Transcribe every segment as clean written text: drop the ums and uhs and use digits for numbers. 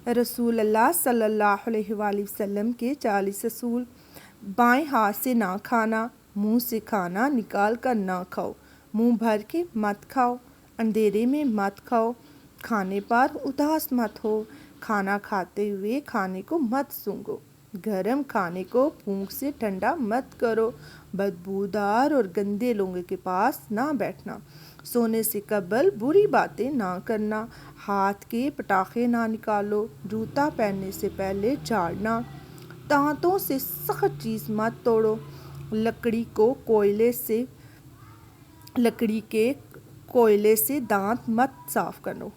رسول اللہ صلی اللہ علیہ وآلہ وسلم کے 40 اصول: بائیں ہاتھ سے نہ کھانا، منہ سے کھانا نکال کر نہ کھاؤ، منہ بھر کے مت کھاؤ، اندھیرے میں مت کھاؤ، کھانے پر اداس مت ہو، کھانا کھاتے ہوئے کھانے کو مت سونگھو، گرم کھانے کو پھونک سے ٹھنڈا مت کرو، بدبودار اور گندے لوگوں کے پاس نہ بیٹھنا، سونے سے قبل بری باتیں نہ کرنا، ہاتھ کے پٹاخے نہ نکالو، جوتا پہننے سے پہلے جھاڑنا، دانتوں سے سخت چیز مت توڑو، لکڑی کے کوئلے سے دانت مت صاف کرو،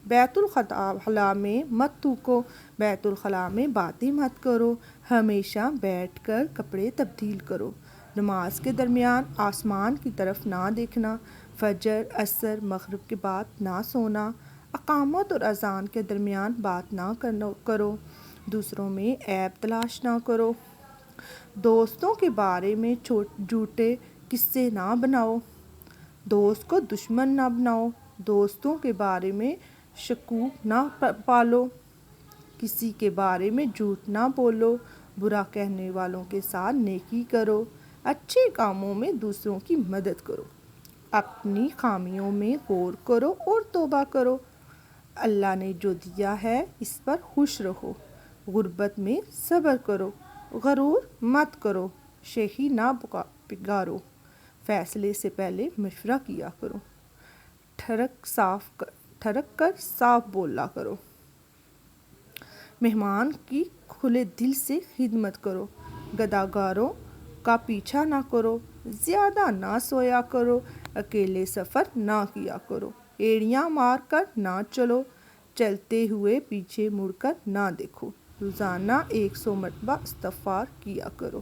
بیت الخلاء میں مت تھوکو، بیت الخلاء میں باتیں مت کرو، ہمیشہ بیٹھ کر کپڑے تبدیل کرو، نماز کے درمیان آسمان کی طرف نہ دیکھنا، فجر، عصر، مغرب کے بعد نہ سونا، اقامت اور اذان کے درمیان بات نہ کرو، دوسروں میں عیب تلاش نہ کرو، دوستوں کے بارے میں جھوٹے قصے نہ بناؤ، دوست کو دشمن نہ بناؤ، دوستوں کے بارے میں شکوک نہ پالو، کسی کے بارے میں جھوٹ نہ بولو، برا کہنے والوں کے ساتھ نیکی کرو، اچھے کاموں میں دوسروں کی مدد کرو، اپنی خامیوں میں غور کرو اور توبہ کرو، اللہ نے جو دیا ہے اس پر خوش رہو، غربت میں صبر کرو، غرور مت کرو، شیخی نہ بگاڑو، فیصلے سے پہلے مشورہ کیا کرو، ٹھڑک کر صاف بولا کرو، مہمان کی کھلے دل سے خدمت کرو، گداگاروں کا پیچھا نہ کرو، زیادہ نہ سویا کرو، اکیلے سفر نہ کیا کرو، ایڑیاں مار کر نہ چلو، چلتے ہوئے پیچھے مڑ کر نہ دیکھو، روزانہ 100 مرتبہ استغفار کیا کرو۔